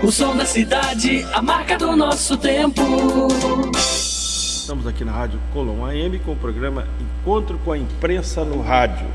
O som da cidade, a marca do nosso tempo. Estamos aqui na Rádio Colom AM com o programa Encontro com a Imprensa no Rádio.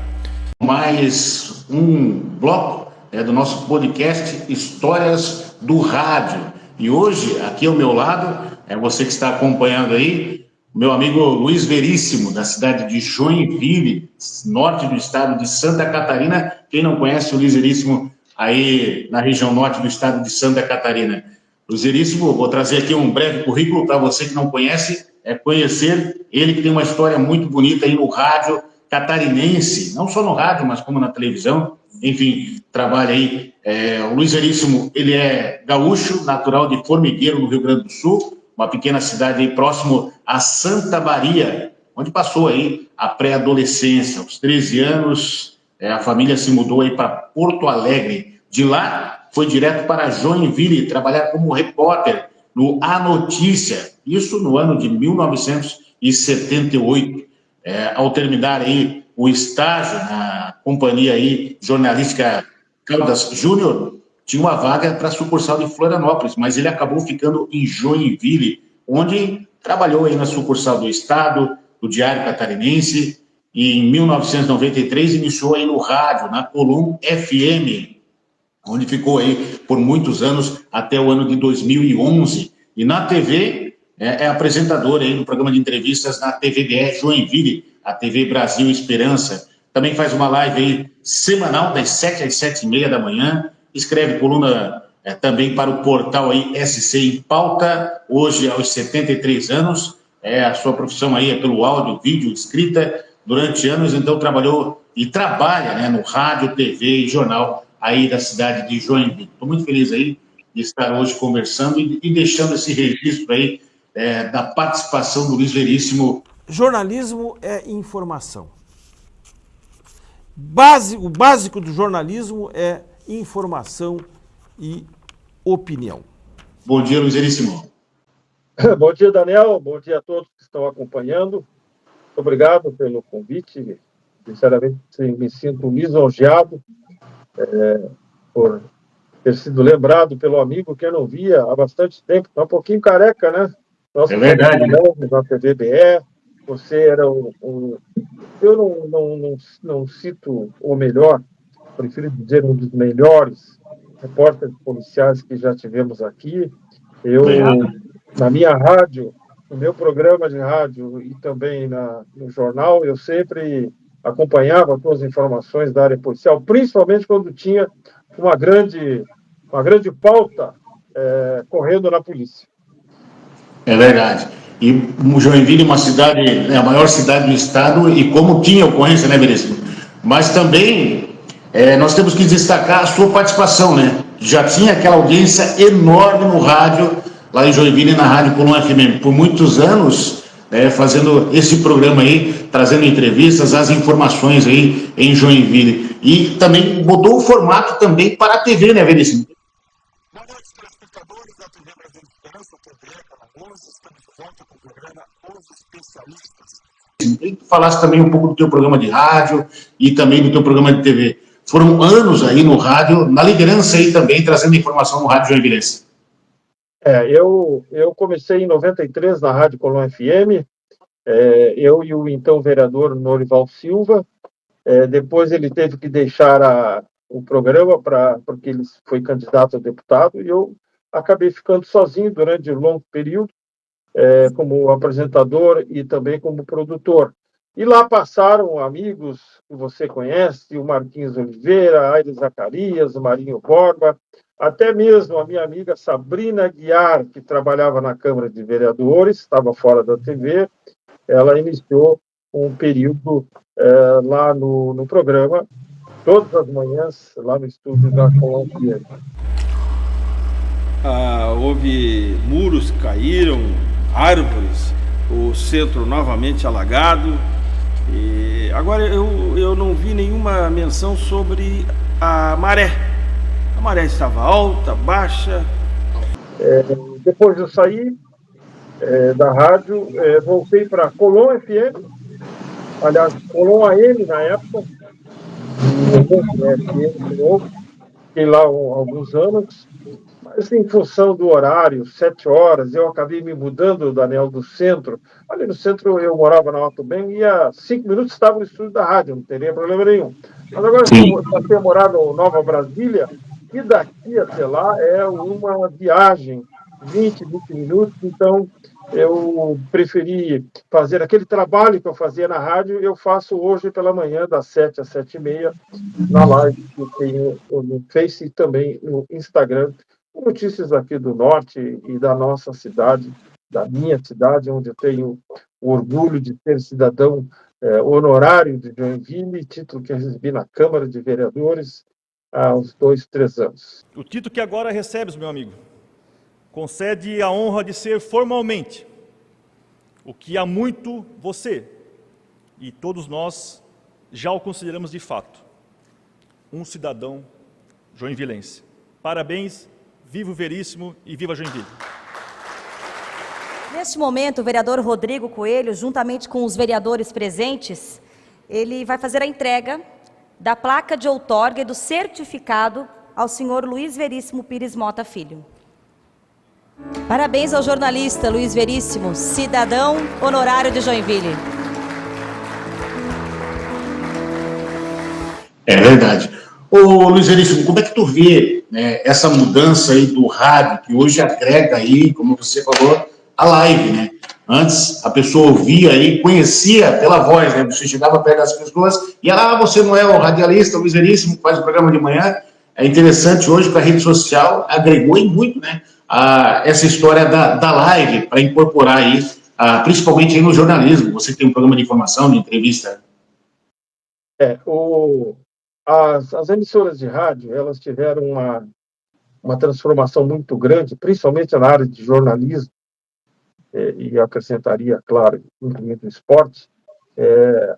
Mais um bloco do nosso podcast Histórias do Rádio. E hoje, aqui ao meu lado, você que está acompanhando aí, meu amigo Luiz Veríssimo, da cidade de Joinville, norte do estado de Santa Catarina. Quem não conhece o Luiz Veríssimo aí na região norte do estado de Santa Catarina? Luiz Veríssimo, vou trazer aqui um breve currículo para você que não conhece, conhecer ele, que tem uma história muito bonita aí no rádio catarinense, não só no rádio, mas como na televisão. Enfim, trabalha aí. O Luiz Veríssimo, ele é gaúcho, natural de Formigueiro, no Rio Grande do Sul, uma pequena cidade aí próximo a Santa Maria, onde passou aí a pré-adolescência. Aos 13 anos, a família se mudou aí para Porto Alegre. De lá, foi direto para Joinville, trabalhar como repórter no A Notícia, isso no ano de 1978. Ao terminar aí o estágio na companhia aí jornalística Caldas Júnior, tinha uma vaga para a sucursal de Florianópolis, mas ele acabou ficando em Joinville, onde trabalhou aí na sucursal do Estado, do Diário Catarinense, e em 1993 iniciou aí no rádio, na Colom FM, onde ficou aí por muitos anos, até o ano de 2011. E na TV, é apresentador aí no programa de entrevistas na TVBE Joinville, a TV Brasil Esperança. Também faz uma live aí semanal, das 7 às 7h30 da manhã. Escreve coluna também para o portal aí SC em Pauta, hoje aos 73 anos. A sua profissão aí é pelo áudio, vídeo, escrita. Durante anos, então, trabalhou e trabalha no rádio, TV e jornal aí da cidade de Joinville. Estou muito feliz aí de estar hoje conversando e deixando esse registro aí da participação do Luiz Veríssimo. Jornalismo é informação. O básico do jornalismo é informação e opinião. Bom dia, Luiz Veríssimo. Bom dia, Daniel. Bom dia a todos que estão acompanhando. Obrigado pelo convite. Sinceramente, me sinto lisonjeado por ter sido lembrado pelo amigo que eu não via há bastante tempo. Está um pouquinho careca, né? É verdade, né? Na TVBE, você era eu não cito o melhor, prefiro dizer um dos melhores repórteres policiais que já tivemos aqui. Na minha rádio, no meu programa de rádio e também no jornal, eu sempre acompanhava as suas informações da área policial, principalmente quando tinha uma grande pauta correndo na polícia. É verdade. E Joinville é uma cidade, a maior cidade do estado, e como tinha ocorrência, né, Veríssimo? Mas também nós temos que destacar a sua participação, né? Já tinha aquela audiência enorme no rádio, lá em Joinville, na Rádio Colom FM, por muitos anos, fazendo esse programa aí, trazendo entrevistas, as informações aí em Joinville. E também mudou o formato também para a TV, né, Veríssimo? Boa noite, telespectadores da TV Brasil Esperança, TV Canal 11, estamos de volta com o programa Os Especialistas. Queria que tu falasse também um pouco do teu programa de rádio e também do teu programa de TV. Foram anos aí no rádio, na liderança aí também, trazendo informação no rádio joinvilense. Eu comecei em 93 na Rádio Colom FM, eu e o então vereador Norival Silva. Depois ele teve que deixar o programa porque ele foi candidato a deputado, e eu acabei ficando sozinho durante um longo período, como apresentador e também como produtor. E lá passaram amigos que você conhece, o Marquinhos Oliveira, Aires Zacarias, o Marinho Borba, até mesmo a minha amiga Sabrina Guiar, que trabalhava na Câmara de Vereadores, estava fora da TV. Ela iniciou um período lá no programa, todas as manhãs, lá no estúdio da Colom FM. Houve muros que caíram, árvores, o centro novamente alagado. E agora eu não vi nenhuma menção sobre a maré. A maré estava alta, baixa? Depois eu saí da rádio, voltei para Colom FM, aliás, Colom AM na época, FM de novo, fiquei lá alguns anos. Mas em função do horário, 7 horas, eu acabei me mudando, Daniel, do centro. Ali no centro eu morava na Alto Bem e a 5 minutos estava no estúdio da rádio, não teria problema nenhum. Mas agora eu passei a morar no Nova Brasília e daqui até lá é uma viagem, 20 minutos, então eu preferi fazer aquele trabalho que eu fazia na rádio, eu faço hoje pela manhã, das 7 às 7h30, na live que eu tenho no Face e também no Instagram, notícias aqui do Norte e da nossa cidade, da minha cidade, onde eu tenho o orgulho de ser cidadão honorário de Joinville, título que eu recebi na Câmara de Vereadores há uns 2, 3 anos. O título que agora recebes, meu amigo, concede a honra de ser formalmente o que há muito você e todos nós já o consideramos de fato, um cidadão joinvilense. Parabéns, viva o Veríssimo e viva Joinville. Neste momento, o vereador Rodrigo Coelho, juntamente com os vereadores presentes, ele vai fazer a entrega da placa de outorga e do certificado ao senhor Luiz Veríssimo Pires Mota Filho. Parabéns ao jornalista Luiz Veríssimo, cidadão honorário de Joinville. É verdade. Ô Luiz Veríssimo, como é que tu vê, né, essa mudança aí do rádio, que hoje agrega aí, como você falou, a live, né? Antes a pessoa ouvia aí, conhecia pela voz, né? Você chegava perto das pessoas e ela, você não é o radialista Luiz Veríssimo, que faz o programa de manhã. É interessante hoje que a rede social agregou e muito, né? Essa história da live para incorporar aí, principalmente aí no jornalismo. Você tem um programa de informação, de entrevista. As emissoras de rádio, elas tiveram uma transformação muito grande, principalmente na área de jornalismo, e acrescentaria, claro, incluindo o esporte.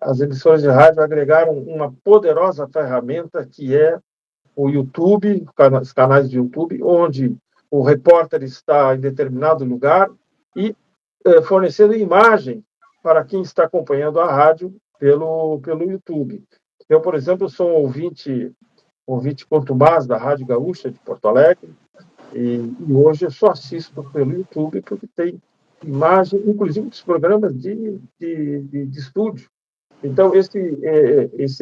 As emissoras de rádio agregaram uma poderosa ferramenta que é o YouTube, os canais de YouTube, onde o repórter está em determinado lugar e fornecendo imagem para quem está acompanhando a rádio pelo YouTube. Eu, por exemplo, sou um ouvinte contumaz da Rádio Gaúcha de Porto Alegre e hoje eu só assisto pelo YouTube porque tem imagem, inclusive dos programas de estúdio. Então,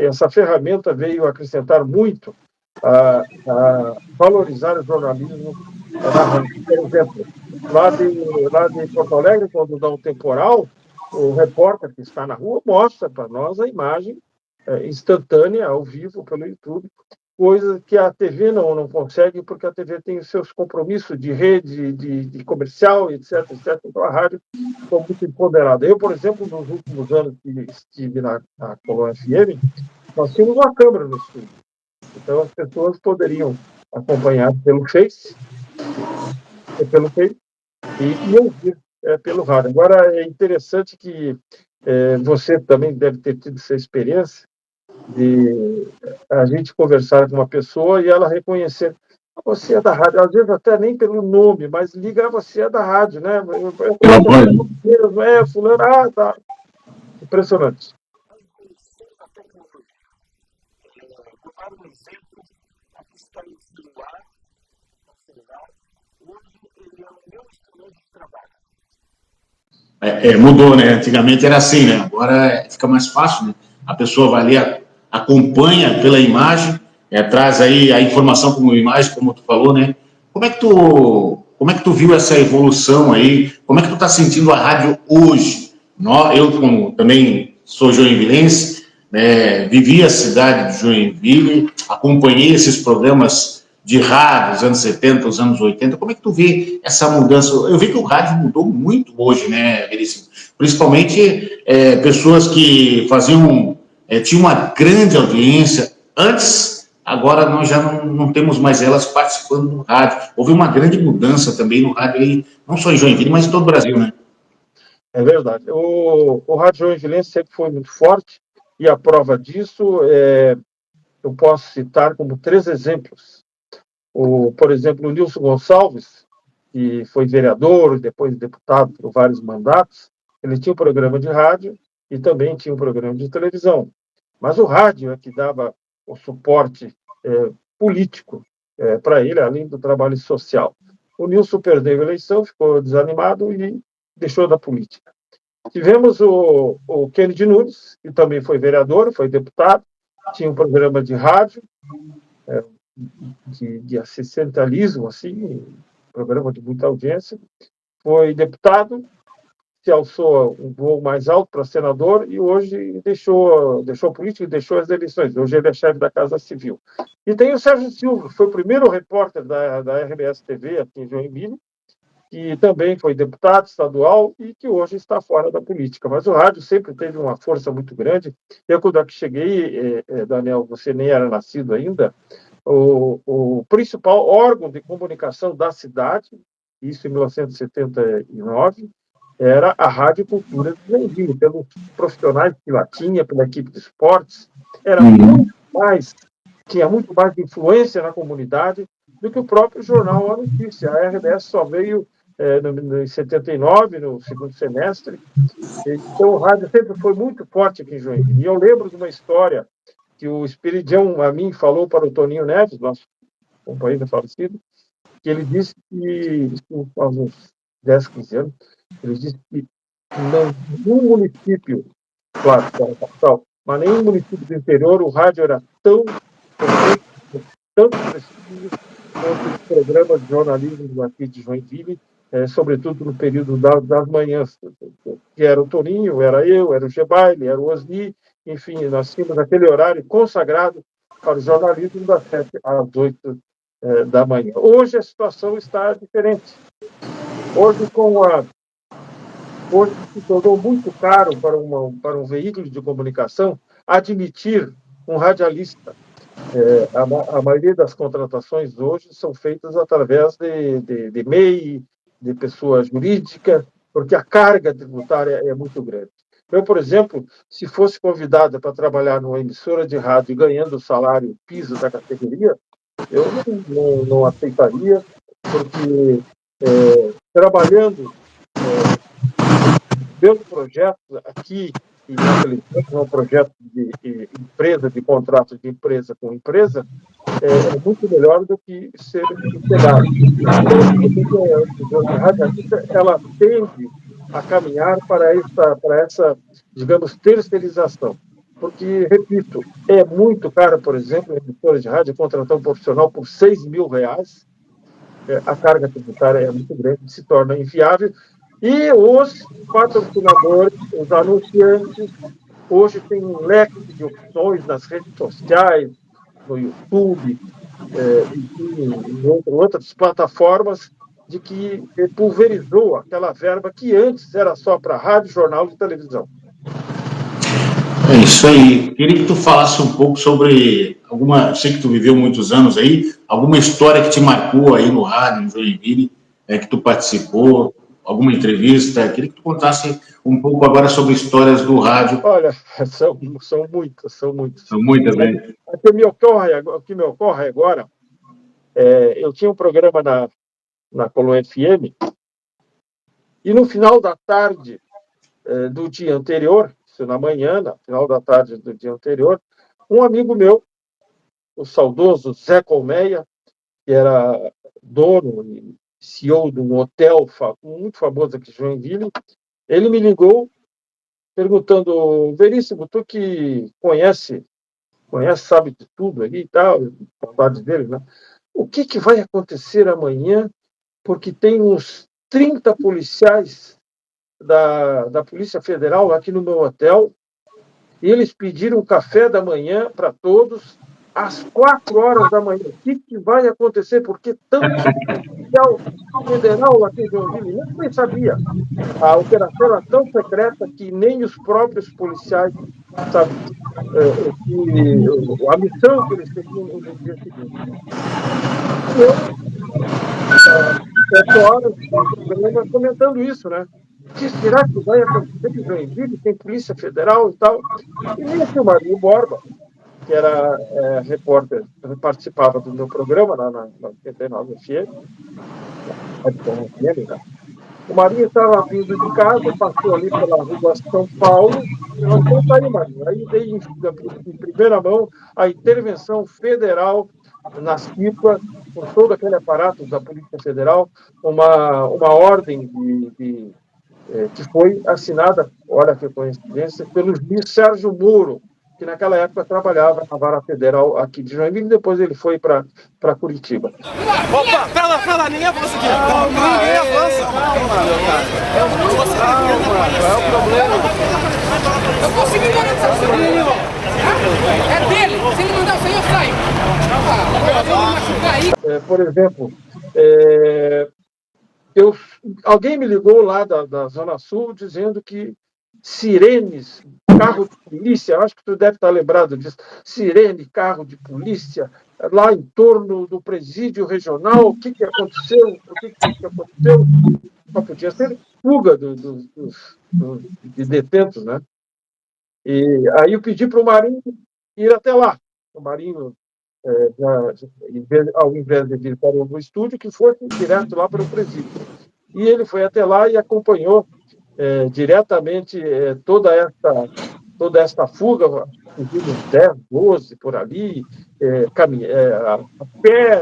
essa ferramenta veio acrescentar muito a valorizar o jornalismo na rádio. Por exemplo, lá de Porto Alegre, quando dá um temporal, o repórter que está na rua mostra para nós a imagem instantânea, ao vivo, pelo YouTube, coisa que a TV não consegue, porque a TV tem os seus compromissos de rede, de comercial, etc. Então, a rádio ficou muito empoderada. Eu, por exemplo, nos últimos anos que estive na Colônia FM, nós tínhamos uma câmera no estúdio. Então, as pessoas poderiam acompanhar pelo Face e ouvir pelo rádio. Agora, é interessante que você também deve ter tido essa experiência de a gente conversar com uma pessoa e ela reconhecer: você é da rádio, às vezes até nem pelo nome, mas liga, você é da rádio, né? Fulano, tá. Impressionante. Mudou, né? Antigamente era assim, né? Agora fica mais fácil, né? A pessoa vai ali, acompanha pela imagem, traz aí a informação como imagem, como tu falou, né? Como é que tu viu essa evolução aí? Como é que tu tá sentindo a rádio hoje? Eu, como também sou joinvilense, vivi a cidade de Joinville, acompanhei esses programas de rádio dos anos 70, dos anos 80, como é que tu vê essa mudança? Eu vi que o rádio mudou muito hoje, né, Veríssimo? Principalmente pessoas que tinham uma grande audiência antes, agora nós já não temos mais elas participando do rádio. Houve uma grande mudança também no rádio, aí, não só em Joinville, mas em todo o Brasil, né? É verdade. O rádio joinvilense sempre foi muito forte, e a prova disso, eu posso citar como 3 exemplos. Por exemplo, o Nilson Gonçalves, que foi vereador e depois deputado por vários mandatos, ele tinha um programa de rádio e também tinha um programa de televisão. Mas o rádio é que dava o suporte político para ele, além do trabalho social. O Nilson perdeu a eleição, ficou desanimado e deixou da política. Tivemos o Kennedy Nunes, que também foi vereador, foi deputado, tinha um programa de rádio, de assistencialismo, assim, programa de muita audiência, foi deputado, se alçou um voo mais alto para senador e hoje deixou a política e deixou as eleições. Hoje ele é chefe da Casa Civil. E tem o Sérgio Silva, que foi o primeiro repórter da RBS TV aqui em Joinville, que também foi deputado estadual e que hoje está fora da política. Mas o rádio sempre teve uma força muito grande. Eu, quando aqui cheguei, Daniel, você nem era nascido ainda, o principal órgão de comunicação da cidade, isso em 1979, era a Rádio Cultura de Joinville, pelos profissionais que lá tinha, pela equipe de esportes, tinha muito mais influência na comunidade do que o próprio jornal A Notícia. A RBS só veio em 79, no segundo semestre, então o rádio sempre foi muito forte aqui em Joinville. E eu lembro de uma história que o Espiridião a mim falou para o Toninho Neves, nosso companheiro falecido, que ele disse que, há uns 10, 15 anos, ele disse que nenhum município, claro, que era a capital, mas nenhum município do interior, o rádio era tão prestígio quanto os programas de jornalismo aqui de Joinville, sobretudo no período das manhãs, que era o Toninho, era eu, era o Gebaile, era o Osni, enfim, nós tínhamos aquele horário consagrado para o jornalismo das 7 às 8 da manhã. Hoje a situação está diferente. Hoje se tornou muito caro para um veículo de comunicação admitir um radialista. A maioria das contratações hoje são feitas através de MEI, de pessoa jurídica, porque a carga tributária é muito grande. Eu, por exemplo, se fosse convidada para trabalhar numa emissora de rádio ganhando o salário piso da categoria, eu não aceitaria, porque trabalhando meus projetos aqui e na televisão, um projeto de empresa, de contrato de empresa com empresa, é muito melhor do que ser empregado. Então, a radialista, ela tende a caminhar para essa, digamos, terceirização. Porque, repito, é muito caro, por exemplo, em emissora de rádio, contratar um profissional por R$6.000, a carga tributária é muito grande, se torna inviável, e os patrocinadores, os anunciantes, hoje tem um leque de opções nas redes sociais, no YouTube, em outras plataformas, de que pulverizou aquela verba que antes era só para rádio, jornal e televisão. É isso aí. Queria que tu falasse um pouco sobre sei que tu viveu muitos anos aí, alguma história que te marcou aí no rádio, em Joinville, que tu participou, alguma entrevista. Queria que tu contasse um pouco agora sobre histórias do rádio. Olha, são muitas. São muitas, né? O que me ocorre agora, eu tinha um programa na Colônia FM, e no final da tarde do dia anterior, na manhã, no final da tarde do dia anterior, um amigo meu, o saudoso Zé Colmeia, que era dono e CEO de um hotel muito famoso aqui em Joinville, ele me ligou perguntando: Veríssimo, tu que conhece, sabe de tudo ali e tal, saudade dele, né? O que vai acontecer amanhã? Porque tem uns 30 policiais da Polícia Federal aqui no meu hotel, e eles pediram café da manhã para todos às 4 horas da manhã. O que vai acontecer? Porque tanto policial federal aqui em Joinville, nem sabia. A operação era tão secreta que nem os próprios policiais sabiam a missão que eles tinham no dia seguinte. E eu, 7 horas, no programa, comentando isso, né? Será que vai acontecer em Joinville? Tem Polícia Federal e tal. E nesse o Marinho Borba, que era repórter, participava do meu programa lá na 89 FM, o Marinho estava vindo de casa, passou ali pela rua São Paulo, e nós fomos aí, Marinho. Aí veio em primeira mão a intervenção federal nas pipas, por todo aquele aparato da Polícia Federal, uma ordem que foi assinada, olha que coincidência, pelo juiz Sérgio Moro, que naquela época trabalhava na Vara Federal aqui de Joinville, e depois ele foi para Curitiba. Opa, fala, ninguém avança aqui. Ninguém avança. Calma, meu cara. Calma, qual é o problema? Eu consegui mandar essa menino. É dele. Se ele mandar isso aí, eu saio. Por exemplo, alguém me ligou lá da Zona Sul dizendo que sirenes, carro de polícia, acho que tu deve estar lembrado disso, sirene, carro de polícia, lá em torno do presídio regional, o que aconteceu? O que aconteceu? Só podia ser fuga de detentos, né? E aí eu pedi para o Marinho ir até lá. O Marinho, ao invés de vir para o estúdio, que fosse direto lá para o presídio. E ele foi até lá e acompanhou diretamente toda esta fuga, uns 10, 12 por ali, a pé,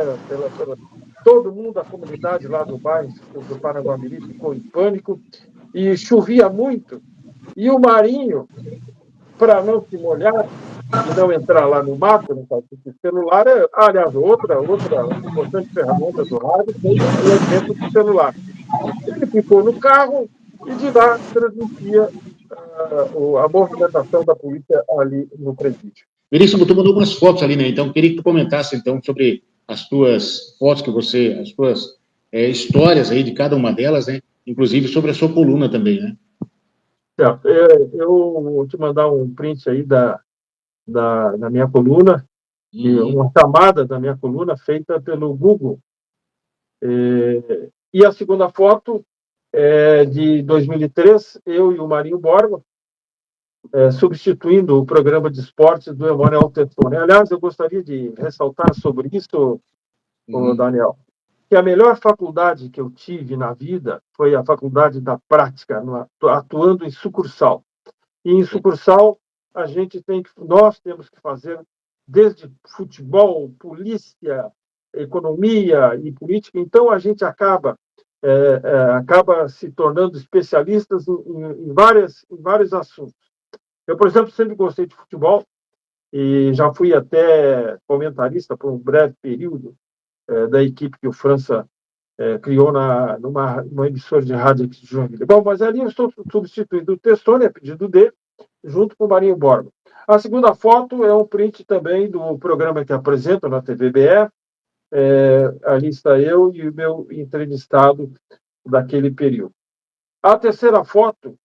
todo mundo, a comunidade lá do bairro do Paranaguamiri ficou em pânico, e chovia muito. E o Marinho, para não se molhar e não entrar lá no mato, no celular, aliás, outra importante ferramenta do rádio foi o elemento do celular. Ele ficou no carro e de lá transmitia a movimentação da polícia ali no presídio. Veríssimo, tu mandou algumas fotos ali, né? Então, queria que tu comentasse, então, sobre as tuas fotos as tuas histórias aí de cada uma delas, né? Inclusive sobre a sua coluna também, né? Eu vou te mandar um print aí da minha coluna, uma chamada da minha coluna feita pelo Google. E a segunda foto é de 2003, eu e o Marinho Borba, substituindo o programa de esportes do Emanuel Tettoni. Aliás, eu gostaria de ressaltar sobre isso, Daniel, que a melhor faculdade que eu tive na vida foi a faculdade da prática, atuando em sucursal. E em sucursal, nós temos que fazer desde futebol, polícia, economia e política. Então, a gente acaba se tornando especialistas em vários assuntos. Eu, por exemplo, sempre gostei de futebol e já fui até comentarista por um breve período da equipe que o França criou numa emissora de rádio aqui de Joinville. Bom, mas ali eu estou substituindo o Tettoni, a pedido dele, junto com o Marinho Borba. A segunda foto é um print também do programa que apresento na TVBE. Ali está eu e o meu entrevistado daquele período. A terceira foto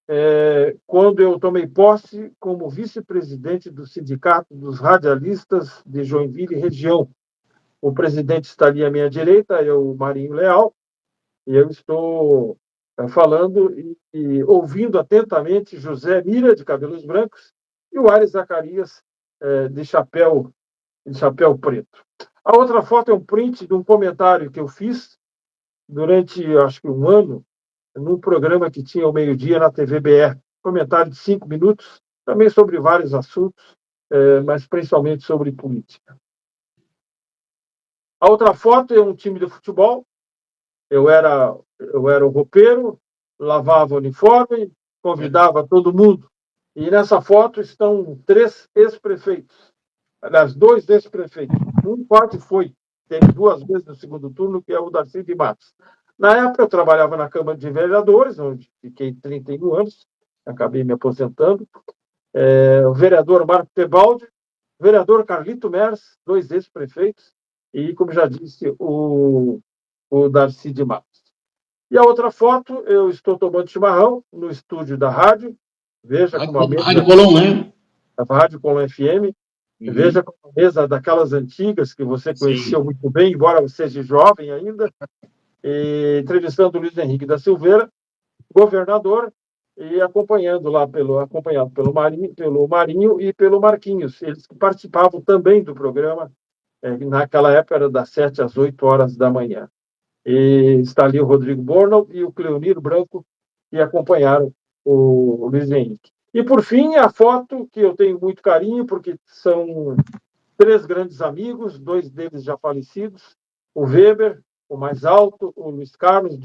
é quando eu tomei posse como vice-presidente do Sindicato dos Radialistas de Joinville e região. O presidente está ali à minha direita, é o Marinho Leal, e eu estou falando e ouvindo atentamente José Mira, de cabelos brancos, e o Aires Zacarias, de chapéu preto. A outra foto é um print de um comentário que eu fiz durante, acho que um ano, num programa que tinha ao meio-dia na TVBE. Comentário de 5 minutos, também sobre vários assuntos, mas principalmente sobre política. A outra foto é um time de futebol. Eu era o roupeiro, lavava o uniforme, convidava todo mundo. E nessa foto estão 3 ex-prefeitos. Aliás, 2 ex-prefeitos. Um quase teve 2 vezes no segundo turno, que é o Darcy de Matos. Na época, eu trabalhava na Câmara de Vereadores, onde fiquei 31 anos, acabei me aposentando. O vereador Marco Tebaldi, o vereador Carlito Mers, 2 ex-prefeitos, e, como já disse, o Darcy de Matos. E a outra foto, eu estou tomando chimarrão no estúdio da rádio. Veja como a mesa... Rádio Colom, né? A Rádio Colom FM. Veja como a mesa daquelas antigas que você conheceu muito bem, embora você seja jovem ainda. E, entrevistando o Luiz Henrique da Silveira, governador, e acompanhado pelo Marinho e pelo Marquinhos. Eles que participavam também do programa. Naquela época era das 7 às 8 horas da manhã. E está ali o Rodrigo Bornal e o Cleonir Branco, que acompanharam o Luiz Henrique. E, por fim, a foto que eu tenho muito carinho, porque são 3 grandes amigos, 2 deles já falecidos, o Weber, o mais alto, o Luiz Carlos,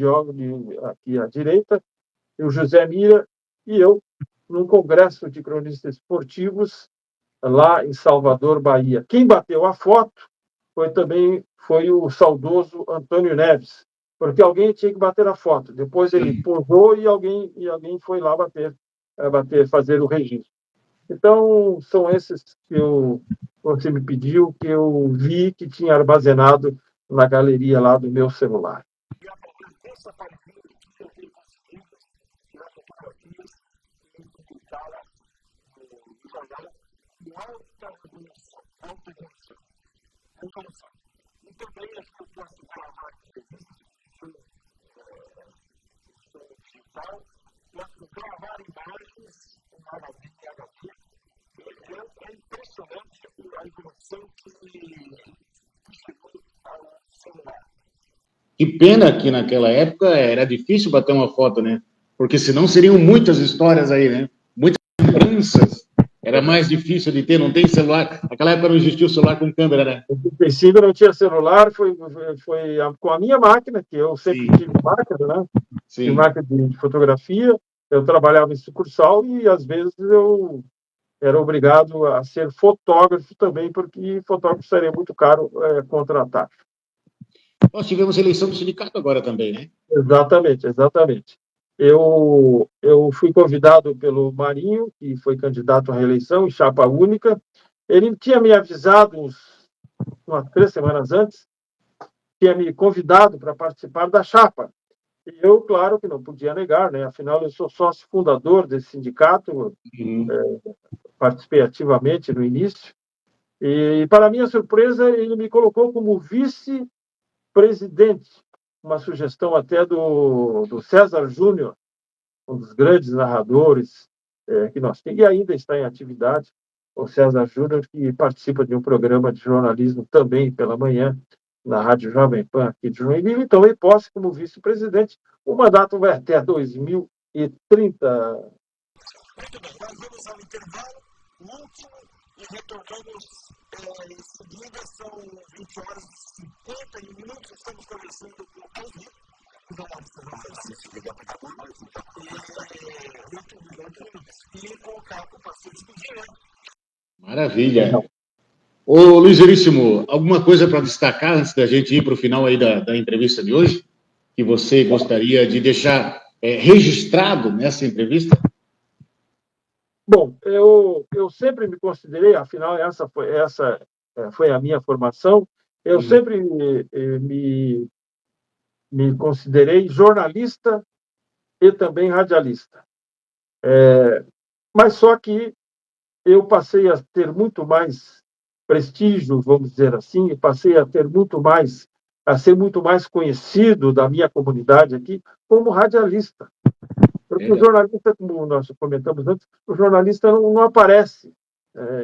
aqui à direita, e o José Mira, e eu, num congresso de cronistas esportivos, lá em Salvador, Bahia. Quem bateu a foto foi o saudoso Antônio Neves, porque alguém tinha que bater a foto. Depois ele posou e alguém foi lá fazer o registro. Então, são esses que você me pediu, que eu vi que tinha armazenado na galeria lá do meu celular. Que pena que naquela época era difícil bater uma foto, né? Porque senão seriam muitas histórias aí, né? Muitas lembranças. Era mais difícil de ter, não tem celular. Naquela época não existia o celular com câmera, né? Em 85 não tinha celular, foi com a minha máquina, que eu sempre tive máquina, né? Sim. De máquina de fotografia. Eu trabalhava em sucursal e, às vezes, eu era obrigado a ser fotógrafo também, porque fotógrafo seria muito caro contratar. Nós tivemos eleição do sindicato agora também, né? Exatamente. Eu fui convidado pelo Marinho, que foi candidato à reeleição em chapa única. Ele tinha me avisado umas 3 semanas antes, tinha me convidado para participar da chapa. E eu, claro que não podia negar, né? Afinal, eu sou sócio fundador desse sindicato, participei ativamente no início. E, para minha surpresa, ele me colocou como vice-presidente, uma sugestão até do César Júnior, um dos grandes narradores que nós temos, e ainda está em atividade, o César Júnior, que participa de um programa de jornalismo também pela manhã, na Rádio Jovem Pan, aqui de Joinville, então ele posse como vice-presidente. O mandato vai até 2030. Muito bem, nós vamos ao intervalo, o último, e retornamos em seguida, são 20 horas e 51 minutos, estamos conversando com o Alvin, o jornalista da Francisco, e com o Capo para se despedir, né? Maravilha. Ô, Luiz Veríssimo, alguma coisa para destacar antes da gente ir para o final aí da entrevista de hoje? Que você gostaria de deixar registrado nessa entrevista? Bom, eu sempre me considerei, afinal, essa foi a minha formação, eu sempre me considerei jornalista e também radialista. Mas só que eu passei a ter muito mais prestígio, vamos dizer assim, e passei a ser muito mais conhecido da minha comunidade aqui como radialista. Porque o jornalista, como nós comentamos antes, o jornalista não aparece.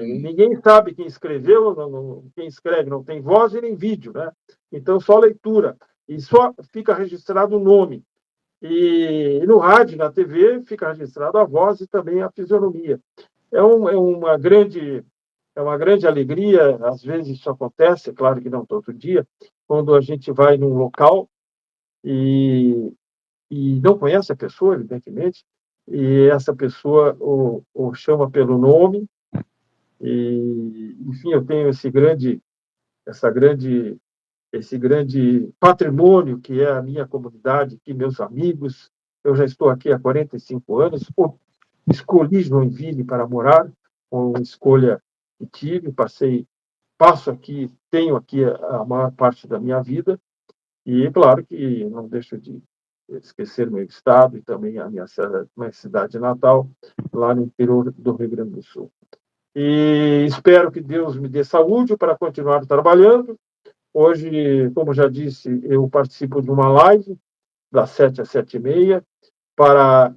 Ninguém sabe quem escreveu, quem escreve não tem voz e nem vídeo, né? Então, só leitura. E só fica registrado o nome. E no rádio, na TV, fica registrado a voz e também a fisionomia. É uma grande alegria, às vezes isso acontece, é claro que não todo dia, quando a gente vai num local e não conhece a pessoa, evidentemente, e essa pessoa o chama pelo nome, e, enfim, eu tenho esse grande patrimônio que é a minha comunidade, que meus amigos. Eu já estou aqui há 45 anos, escolhi Joinville para morar, com uma escolha que tive, tenho aqui a maior parte da minha vida, e claro que não deixo de esquecer meu estado e também a minha cidade natal, lá no interior do Rio Grande do Sul. E espero que Deus me dê saúde para continuar trabalhando. Hoje, como já disse, eu participo de uma live das 7 às 7h30 para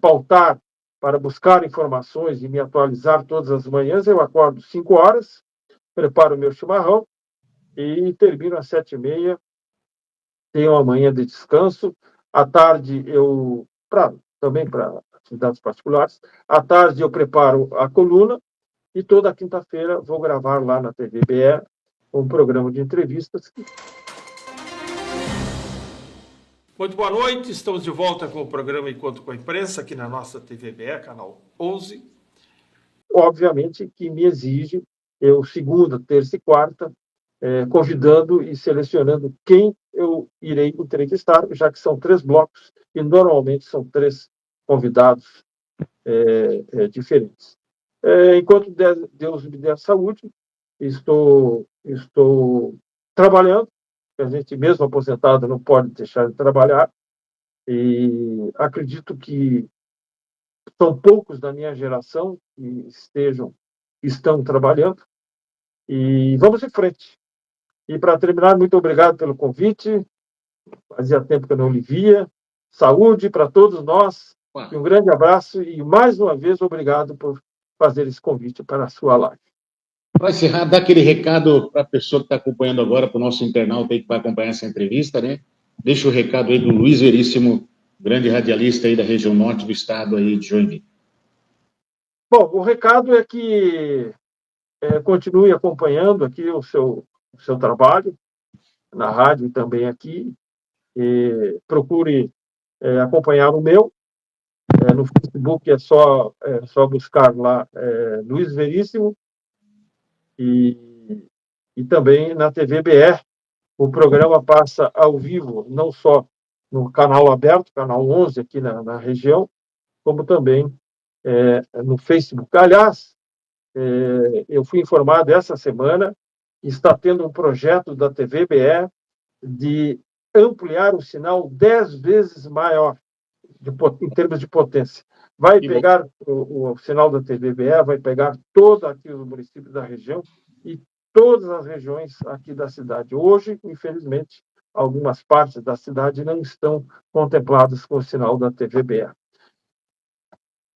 pautar, para buscar informações e me atualizar todas as manhãs. Eu acordo 5 horas, preparo o meu chimarrão e termino às 7h30. Tenho uma manhã de descanso. À tarde, também para atividades particulares, à tarde eu preparo a coluna E toda quinta-feira vou gravar lá na TVBE um programa de entrevistas. Muito boa noite, estamos de volta com o programa Encontro com a Imprensa, aqui na nossa TVBE, canal 11. Obviamente que me exige, eu segunda, terça e quarta, convidando e selecionando quem eu irei entrevistar, já que são 3 blocos e normalmente são 3 convidados diferentes. Enquanto Deus me der saúde, estou trabalhando, a gente mesmo aposentado não pode deixar de trabalhar, e acredito que são poucos da minha geração que estão trabalhando, e vamos em frente. E para terminar, muito obrigado pelo convite, fazia tempo que eu não lhe via, saúde para todos nós, e um grande abraço, e mais uma vez obrigado por fazer esse convite para a sua live. Para encerrar, dá aquele recado para a pessoa que está acompanhando agora, para o nosso internauta aí que vai acompanhar essa entrevista, né? Deixa o recado aí do Luiz Veríssimo, grande radialista aí da região norte do estado aí de Joinville. Bom, o recado é que continue acompanhando aqui o seu trabalho, na rádio e também aqui, procure acompanhar o meu. No Facebook é só buscar lá Luiz Veríssimo, e também na TVBE. O programa passa ao vivo, não só no canal aberto, canal 11 aqui na região, como também no Facebook. Aliás, eu fui informado essa semana que está tendo um projeto da TVBE de ampliar o sinal 10 vezes maior, em termos de potência. Vai pegar o sinal da TVBE, vai pegar todo aqui o município da região e todas as regiões aqui da cidade. Hoje, infelizmente, algumas partes da cidade não estão contempladas com o sinal da TVBE.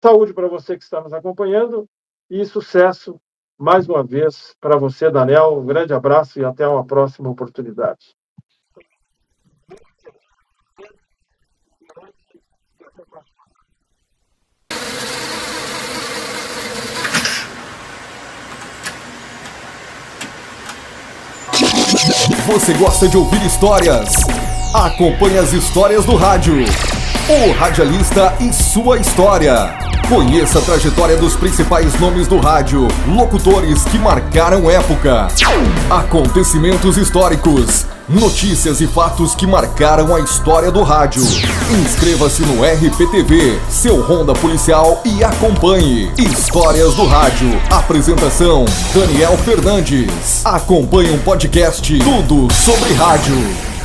Saúde para você que está nos acompanhando e sucesso mais uma vez para você, Daniel. Um grande abraço e até uma próxima oportunidade. Você gosta de ouvir histórias? Acompanhe as histórias do rádio. O Radialista e sua história. Conheça a trajetória dos principais nomes do rádio, locutores que marcaram época. Acontecimentos históricos, notícias e fatos que marcaram a história do rádio. Inscreva-se no RPTV, seu Honda policial, e acompanhe Histórias do Rádio. Apresentação: Daniel Fernandes. Acompanhe um podcast Tudo sobre Rádio.